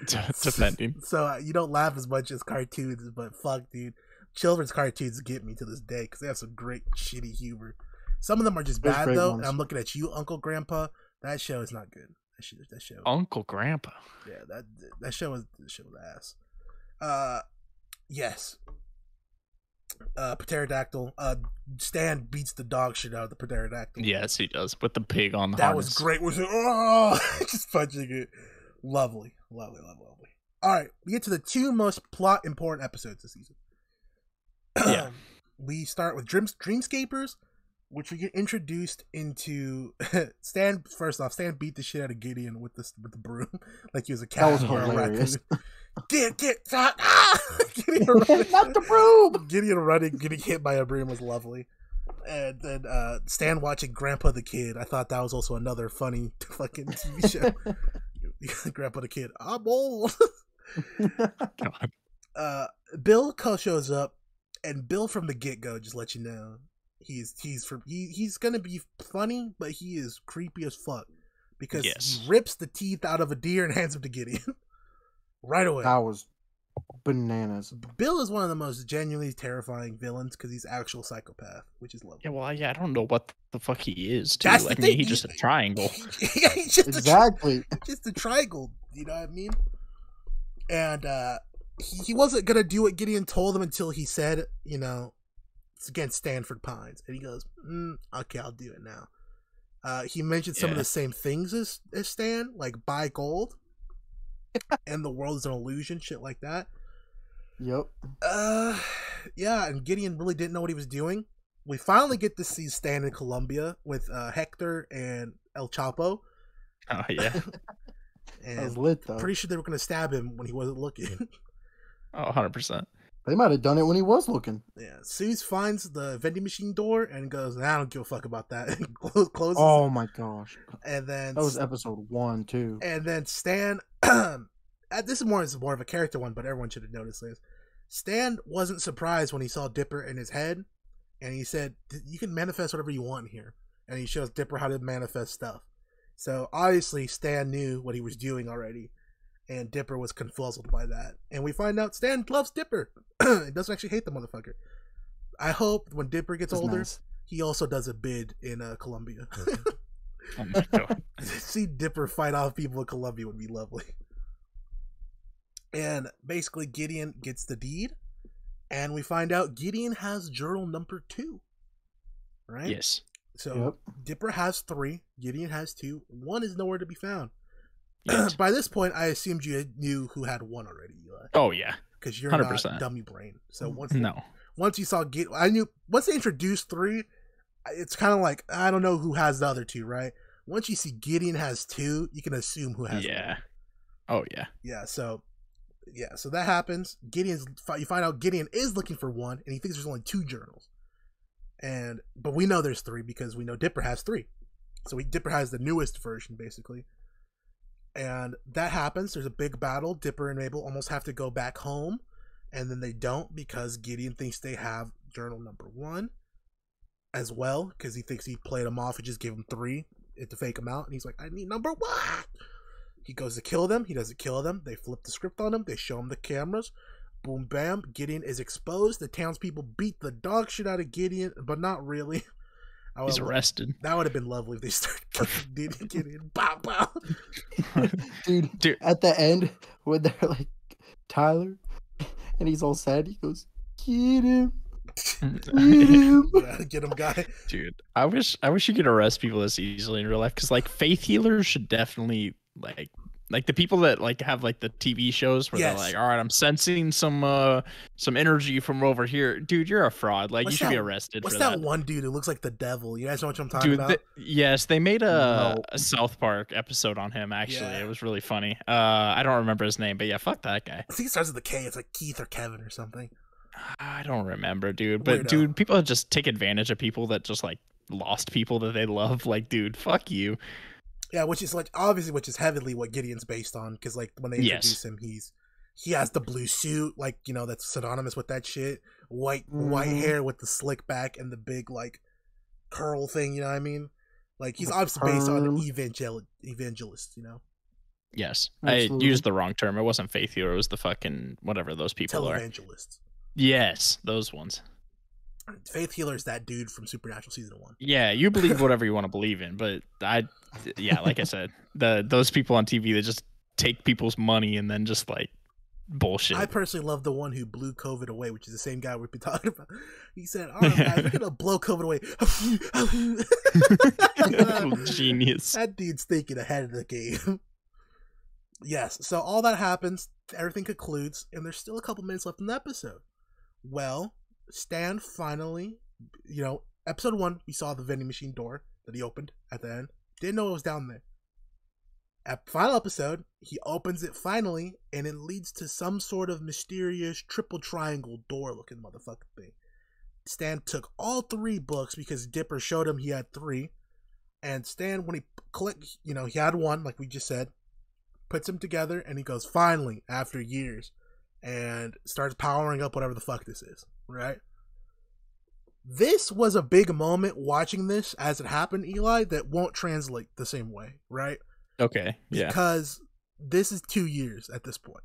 Defending. So you don't laugh as much as cartoons, but fuck, dude. Children's cartoons get me to this day because they have some great, shitty humor. Some of them are just bad, though. And I'm looking at you, Uncle Grandpa. That show is not good. That show. Uncle Grandpa? Yeah, that show was ass. Yes. Pterodactyl. Stan beats the dog shit out of the pterodactyl. Yes, he does. With the pig on the That harness. was great. Just punching it. Lovely. All right, we get to the 2 most plot important episodes this season. Yeah. We start with Dreamscapers, which we get introduced into Stan. First off, Stan beat the shit out of Gideon with the broom, like he was a cat or a raccoon. Get Gideon running. Not the broom. Gideon running, getting hit by a broom was lovely. And then Stan watching Grandpa the Kid. I thought that was also another funny fucking TV show. Grandpa the Kid. I'm old. God. Bill shows up, and Bill from the get-go just let you know he's gonna be funny, but he is creepy as fuck because he rips the teeth out of a deer and hands him to Gideon right away. That was bananas. Bill is one of the most genuinely terrifying villains because he's actual psychopath, which is lovely. Yeah, well, I don't know what the fuck he is, too. That's like, the thing. He's just a triangle. Yeah, he's just just a triangle, you know what I mean? And he wasn't gonna do what Gideon told him until he said, you know, it's against Stanford Pines, and he goes, okay, I'll do it now. He mentioned some of the same things as Stan, like buy gold, and the world is an illusion, shit like that. Yep. Yeah, and Gideon really didn't know what he was doing. We finally get to see Stan in Colombia with Hector and El Chapo. Oh yeah. And that was lit, though. Pretty sure they were gonna stab him when he wasn't looking. Oh, 100%. They might have done it when he was looking. Yeah. Seuss finds the vending machine door and goes, I don't give a fuck about that. And closes Oh my gosh. And then that was episode 1 too. And then Stan this is more of a character one, but everyone should have noticed this. Stan wasn't surprised when he saw Dipper in his head and he said, "You can manifest whatever you want here." And he shows Dipper how to manifest stuff. So obviously Stan knew what he was doing already, and Dipper was confuzzled by that. And we find out Stan loves Dipper. He doesn't actually hate the motherfucker. I hope when Dipper gets older, he also does a bid in Colombia. Oh my god! See Dipper fight off people in Colombia would be lovely. And basically Gideon gets the deed, and we find out Gideon has journal number 2. Right? Yes. So Dipper has 3, Gideon has 2. 1 is nowhere to be found. By this point, I assumed you knew who had 1 already, Eli. Oh yeah, because you're 100%. not dummy brain. So once you saw I knew once they introduced 3, it's kind of like I don't know who has the other 2, right? Once you see Gideon has 2, you can assume who has 1. Oh yeah. So that happens. You find out Gideon is looking for 1, and he thinks there's only 2 journals. But we know there's 3 because we know Dipper has 3. So Dipper has the newest version, basically. And that happens. There's a big battle. Dipper and Mabel almost have to go back home, and then they don't because Gideon thinks they have journal number 1 as well, because he thinks he played him off and just gave him 3 to fake him out. And he's like, I need number 1. He goes to kill them. He doesn't kill them. They flip the script on him. They show him the cameras. Boom, bam. Gideon is exposed. The townspeople beat the dog shit out of Gideon, but not really. He's arrested. That would have been lovely if they started killing Gideon. Bow, bow. Dude, at the end, when they're like, Tyler, and he's all sad, he goes, get him. Yeah, get him, guy. Dude, I wish you could arrest people this easily in real life, because like faith healers should definitely like the people that like have like the TV shows where they're like, all right, I'm sensing some energy from over here. Dude, you're a fraud. Like, you should be arrested for that. What's that one dude who looks like the devil? You guys know what I'm talking about? Yes, they made a South Park episode on him, actually. It was really funny. I don't remember his name, but yeah, fuck that guy. I think it starts with a K. It's like Keith or Kevin or something. I don't remember, dude. But dude, people just take advantage of people that just like lost people that they love. Like, dude, fuck you. Yeah, which is heavily what Gideon's based on, because like when they introduce him, he has the blue suit, like, you know, that's synonymous with that shit. White hair with the slick back and the big like curl thing, you know what I mean? Like, he's obviously based on an evangelist, you know? Yes. Absolutely. I used the wrong term. It wasn't faith healer, it was the fucking whatever those people are. Televangelists. Yes, those ones. Faith healer is that dude from Supernatural season 1. Yeah, you believe whatever you want to believe in, but like I said, those people on TV that just take people's money and then just like bullshit. I personally love the one who blew COVID away, which is the same guy we've been talking about. He said, "All right, guys, we're gonna blow COVID away." Genius. That dude's thinking ahead of the game. Yes, so all that happens, everything concludes, and there's still a couple minutes left in the episode. Well, Stan finally, you know, episode 1, we saw the vending machine door that he opened at the end. Didn't know it was down there. At final episode, he opens it finally, and it leads to some sort of mysterious triple triangle door looking motherfucking thing. Stan took all 3 books because Dipper showed him he had 3. And Stan, when he clicked, you know, he had 1, like we just said, puts them together, and he goes, finally, after years, and starts powering up whatever the fuck this is. Right? This was a big moment watching this as it happened, Eli, that won't translate the same way, right? Okay, yeah. Because this is 2 years at this point.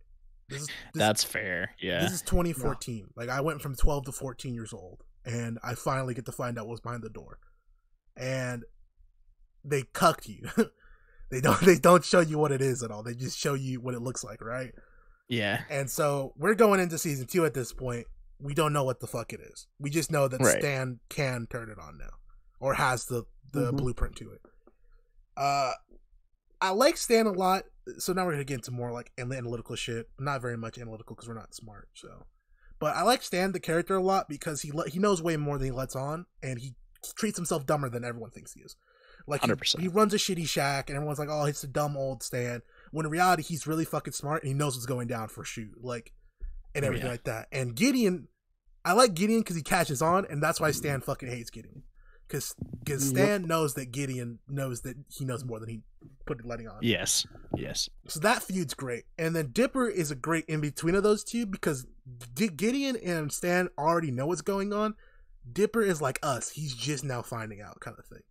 That's fair, yeah. This is 2014. Yeah. Like, I went from 12 to 14 years old, and I finally get to find out what's behind the door. And they cucked you. They don't show you what it is at all. They just show you what it looks like, right? Yeah. And so we're going into season 2 at this point. We don't know what the fuck it is. We just know that Stan can turn it on now, or has the blueprint to it. I like Stan a lot. So now we're gonna get into more like analytical shit. Not very much analytical because we're not smart. So, but I like Stan the character a lot because he knows way more than he lets on, and he treats himself dumber than everyone thinks he is. Like 100%. He runs a shitty shack, and everyone's like, "Oh, it's a dumb old Stan." When in reality, he's really fucking smart, and he knows what's going down for shoot, like, and everything like that. And Gideon, I like Gideon because he catches on, and that's why Stan fucking hates Gideon. Because Stan knows that Gideon knows that he knows more than he letting on. Yes. So that feud's great. And then Dipper is a great in-between of those two because Gideon and Stan already know what's going on, Dipper is like us. He's just now finding out kind of thing.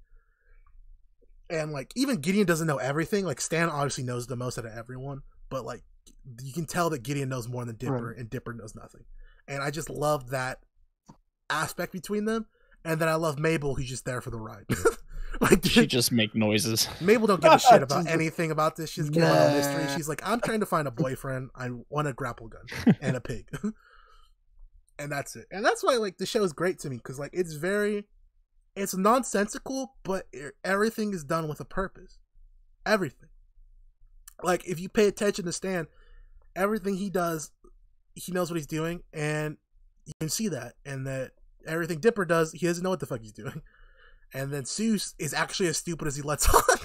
And, like, even Gideon doesn't know everything. Like, Stan obviously knows the most out of everyone. But, like, you can tell that Gideon knows more than Dipper, and Dipper knows nothing. And I just love that aspect between them. And then I love Mabel, who's just there for the ride. Like, she just make noises. Mabel don't give a shit about anything about this. She's killing a mystery. She's like, I'm trying to find a boyfriend. I want a grapple gun and a pig. And that's it. And that's why, like, the show is great to me. Because, like, it's nonsensical, but everything is done with a purpose. Everything. Like, if you pay attention to Stan, everything he does, he knows what he's doing, and you can see that. And that everything Dipper does, he doesn't know what the fuck he's doing. And then Seuss is actually as stupid as he lets on.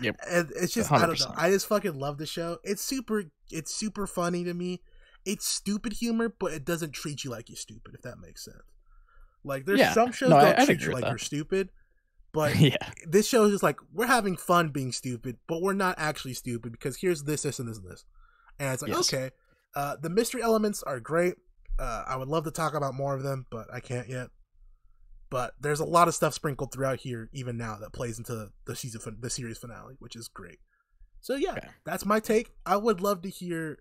Yep. And it's just, 100%. I don't know. I just fucking love the show. It's super funny to me. It's stupid humor, but it doesn't treat you like you're stupid, if that makes sense. Like, there's some shows don't treat you like you're stupid, but this show is just like, we're having fun being stupid, but we're not actually stupid because here's this, and this, and this. And it's like, okay, the mystery elements are great. I would love to talk about more of them, but I can't yet. But there's a lot of stuff sprinkled throughout here, even now, that plays into the series finale, which is great. So yeah, that's my take. I would love to hear,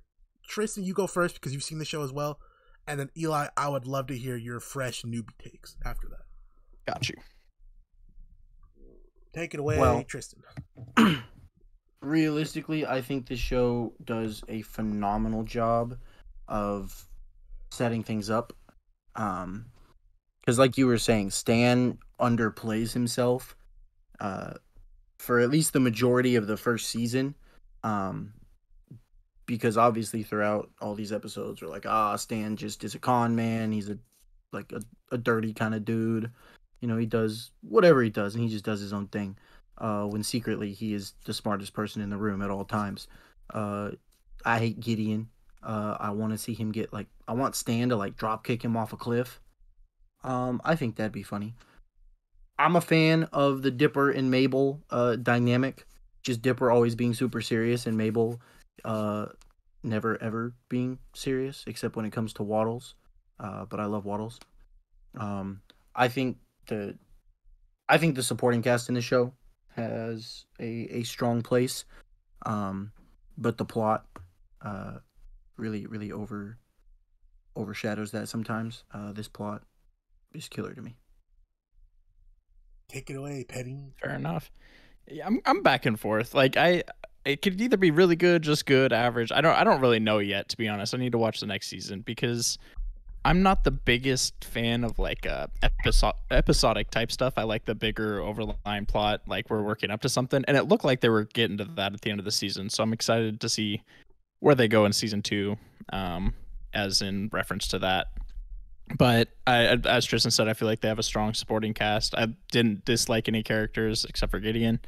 Tristan, you go first because you've seen the show as well. And then Eli, I would love to hear your fresh newbie takes after that. Got you. Take it away, Tristan. Realistically, I think the show does a phenomenal job of setting things up. Because like you were saying, Stan underplays himself for at least the majority of the first season. Because obviously throughout all these episodes, we're like, Stan just is a con man. He's a dirty kind of dude. You know, he does whatever he does, and he just does his own thing. When secretly he is the smartest person in the room at all times. I hate Gideon. I want to see him I want Stan to drop kick him off a cliff. I think that'd be funny. I'm a fan of the Dipper and Mabel dynamic. Just Dipper always being super serious and Mabel never ever being serious, except when it comes to Waddles. But I love Waddles. I think the supporting cast in the show has a strong place. But the plot really overshadows that sometimes. This plot is killer to me. Take it away, Petty. Fair enough. Yeah, I'm back and forth. Like it could either be really good, just good, average. I don't really know yet, to be honest. I need to watch the next season because I'm not the biggest fan of episodic type stuff. I like the bigger overlying plot, like we're working up to something, and it looked like they were getting to that at the end of the season. So I'm excited to see where they go in season 2, as in reference to that. But as Tristan said, I feel like they have a strong supporting cast. I didn't dislike any characters except for Gideon.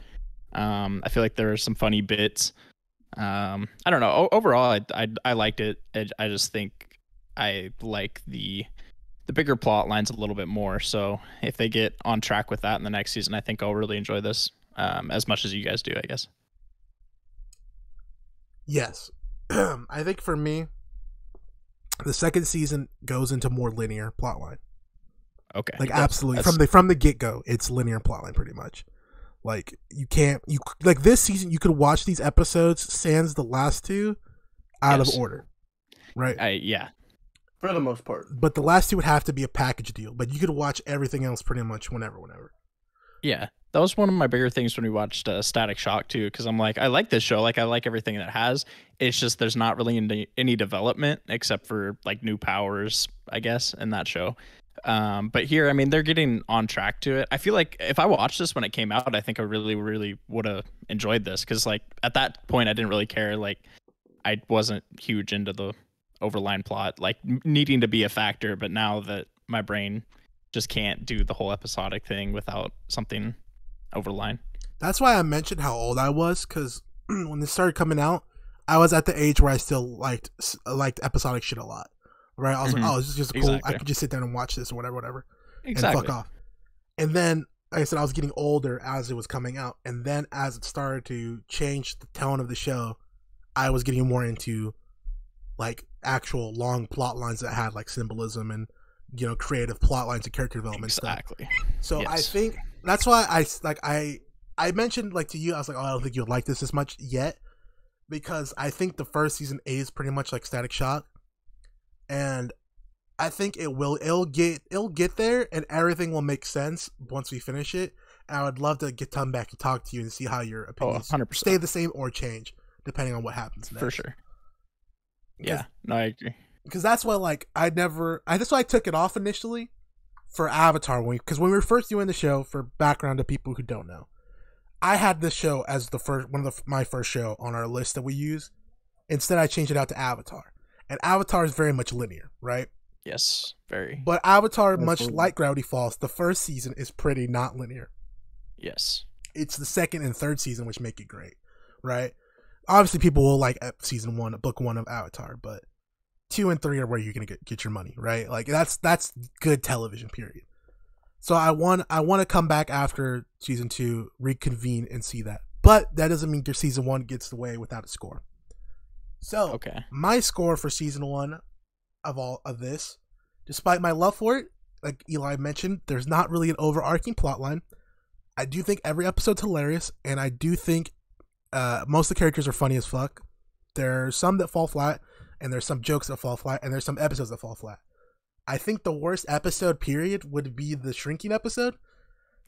I feel like there are some funny bits. I don't know. Overall, I liked it. I just think I like the bigger plot lines a little bit more. So if they get on track with that in the next season, I think I'll really enjoy this as much as you guys do, I guess. Yes. I think for me, the second season goes into more linear plotline. Okay. Like absolutely from the get-go, it's linear plotline pretty much. Like this season you could watch these episodes sans the last two out of order. Right? Yeah. For the most part. But the last two would have to be a package deal, but you could watch everything else pretty much whenever. Yeah. That was one of my bigger things when we watched Static Shock too, because I'm like, I like this show, like I like everything that it has. It's just there's not really any development except for like new powers, I guess, in that show. But here, I mean, they're getting on track to it. I feel like if I watched this when it came out, I think I really, really would have enjoyed this because like at that point, I didn't really care. Like I wasn't huge into the overline plot, like needing to be a factor. But now that my brain just can't do the whole episodic thing without something overline. That's why I mentioned how old I was, because when this started coming out, I was at the age where I still liked episodic shit a lot. Right? I was like, oh, this is just cool. Exactly. I could just sit there and watch this or whatever. Exactly. And fuck off. And then, like I said, I was getting older as it was coming out. And then as it started to change the tone of the show, I was getting more into like actual long plot lines that had like symbolism and creative plot lines and character development exactly. stuff. So I think that's why I mentioned to you, I was like, oh, I don't think you'll like this as much yet, because I think the first season is pretty much like Static Shock, and I think it'll get there, and everything will make sense once we finish it. And I would love to come back and talk to you and see how your opinions 100%. Stay the same or change depending on what happens next. For sure. Yeah, no, I agree. Because that's why that's why I took it off initially for Avatar, because when we were first doing the show, for background to people who don't know, I had this show as my first show on our list that we use. Instead, I changed it out to Avatar, and Avatar is very much linear, right? Yes, very. But Avatar, much like Gravity Falls, the first season is pretty not linear. Yes. It's the second and third season which make it great, right? Obviously, people will like season 1, book 1 of Avatar, but 2 and 3 are where you're gonna get your money, right? Like that's good television, period. So I want to come back after season 2, reconvene, and see that. But that doesn't mean your season 1 gets away without a score. So my score for season 1 of this, despite my love for it, like Eli mentioned, there's not really an overarching plot line. I do think every episode's hilarious, and I do think most of the characters are funny as fuck. There's some that fall flat, and there's some jokes that fall flat, and there's some episodes that fall flat. I think the worst episode, period, would be the shrinking episode.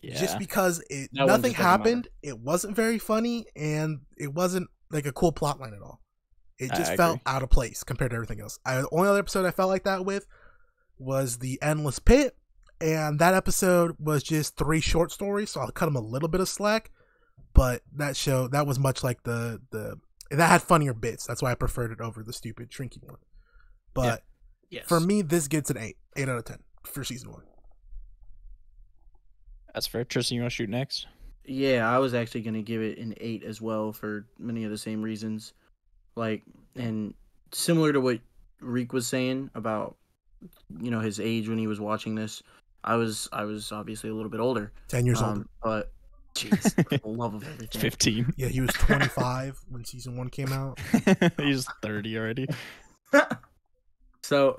Yeah. Just because nothing happened, it wasn't very funny, and it wasn't like a cool plot line at all. It just felt out of place compared to everything else. The only other episode I felt like that with was the Endless Pit, and that episode was just 3 short stories, so I'll cut them a little bit of slack. But that was much like that had funnier bits. That's why I preferred it over the stupid shrinking one. But for me, this gets an 8 out of 10 for season 1. That's fair. Tristan, you want to shoot next? Yeah, I was actually going to give it an 8 as well for many of the same reasons. And similar to what Reek was saying about, his age when he was watching this, I was obviously a little bit older. 10 years older. But, jeez, for the love of everything. 15. Yeah, he was 25 when season 1 came out. He's 30 already. So,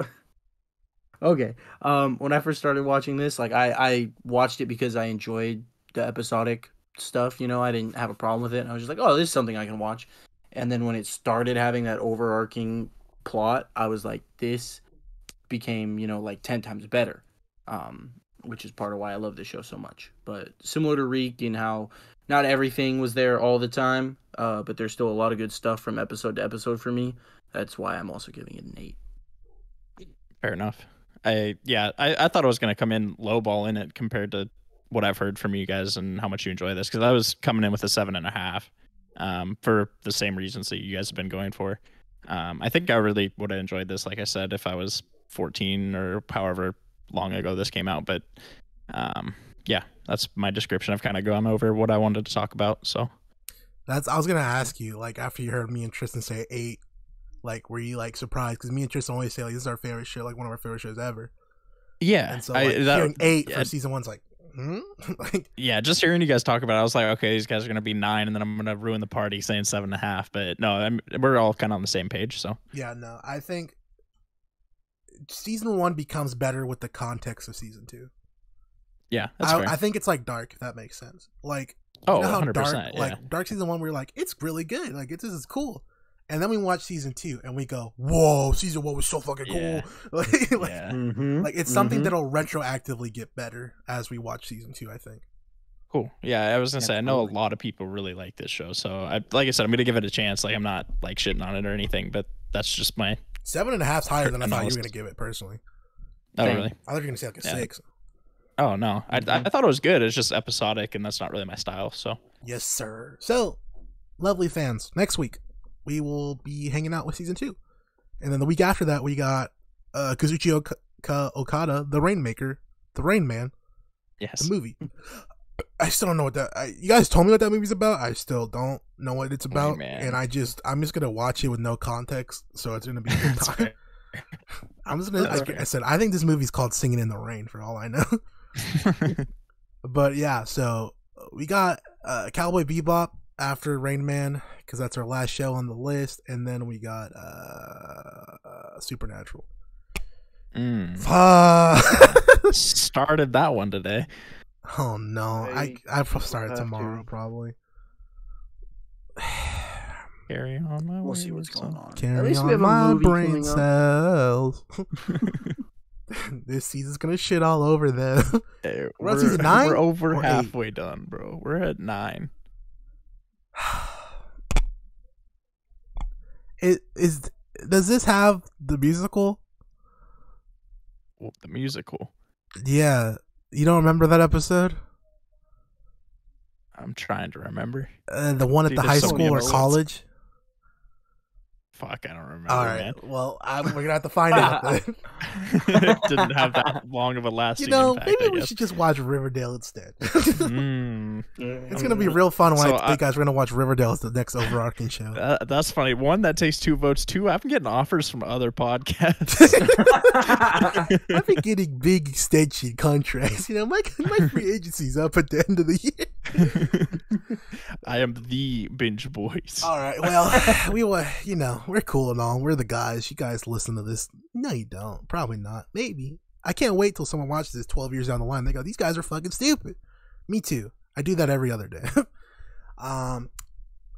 okay. When I first started watching this, I watched it because I enjoyed the episodic stuff. I didn't have a problem with it. And I was just like, oh, this is something I can watch. And then when it started having that overarching plot, I was like, this became, 10 times better. Which is part of why I love this show so much. But similar to Reek in how not everything was there all the time, but there's still a lot of good stuff from episode to episode for me. That's why I'm also giving it an 8. Fair enough. I thought I was going to come in lowball in it compared to what I've heard from you guys and how much you enjoy this, because I was coming in with a 7.5 for the same reasons that you guys have been going for. I think I really would have enjoyed this, like I said, if I was 14 or however long ago this came out. But that's my description. I've kind of gone over what I wanted to talk about. So I was going to ask you, after you heard me and Tristan say 8, were you surprised? Because me and Tristan always say this is our favorite show, one of our favorite shows ever. Yeah. And so hearing 8 for season 1's yeah, just hearing you guys talk about it, I was like, okay, these guys are gonna be 9, and then I'm gonna ruin the party saying 7.5. But no, we're all kind of on the same page. So yeah, no, I think season 1 becomes better with the context of season 2. Yeah, that's fair. I think it's like Dark, if that makes sense. How 100%, Dark, Dark season 1, we're like, it's really good. This is cool. And then we watch season 2 and we go, whoa, season 1 was so fucking cool. It's something that'll retroactively get better as we watch season 2, I think. Cool. Yeah, I was going to say, I know a lot of people really like this show. So, like I said, I'm going to give it a chance. I'm not shitting on it or anything, but that's just my 7.5's higher than I thought you were going to give it, personally. Oh, really? I thought you were going to say a 6. Oh, no. I thought it was good. It's just episodic, and that's not really my style. So yes, sir. So, lovely fans, next week we will be hanging out with season 2. And then the week after that, we got Kazuchika Okada, the Rainmaker, the Rain Man. Yes. The movie. I still don't know what that... you guys told me what that movie's about. I still don't know what it's about. And I'm just going to watch it with no context. So it's going to be a good time. I'm just going to... Like I said, I think this movie's called Singing in the Rain, for all I know. But yeah, so we got Cowboy Bebop after Rain Man, because that's our last show on the list, and then we got Supernatural. Started that one today. Oh no, I started tomorrow probably. Carry on my. We'll see what's going on. Carry At least we have my brain cells. This season's gonna shit all over them. Hey, we're on season 9. We're over halfway done, bro. We're at 9. Does this have the musical? Well, the musical. Yeah, you don't remember that episode? I'm trying to remember. The one at the high school or college. Fuck, I don't remember. All right, man. well, we're gonna have to find out then. It didn't have that long of a lasting impact. Maybe we should just watch Riverdale instead. It's gonna be real fun when I think guys we're gonna watch Riverdale as the next overarching show. That's funny. One, that takes 2 votes. 2, I've been getting offers from other podcasts. I've been getting big extension contracts. My free agency's up at the end of the year. I am the binge boys. All right, well, we're cool and all. We're the guys. You guys listen to this. No, you don't. Probably not. Maybe. I can't wait till someone watches this 12 years down the line. They go, these guys are fucking stupid. Me too. I do that every other day.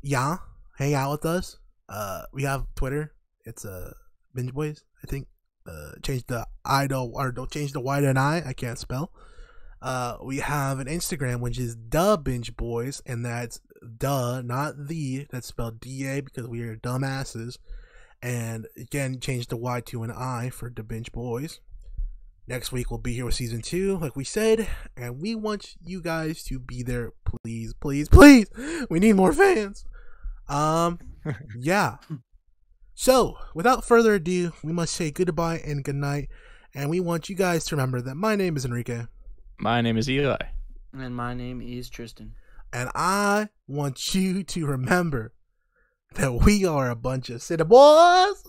Yeah. Hang out with us. We have Twitter. It's Binge Boys, I think. Change the don't change the Y to an I. I can't spell. We have an Instagram, which is the Binge Boys, and that's duh, not the. That's spelled DA because we are dumbasses. And again, change the Y to an I for the Binge Boys. Next week we'll be here with season 2, like we said, and we want you guys to be there, please, please, please. We need more fans. Yeah. So, without further ado, we must say goodbye and good night, and we want you guys to remember that my name is Enrique. My name is Eli. And my name is Tristan. And I want you to remember that we are a bunch of city boys.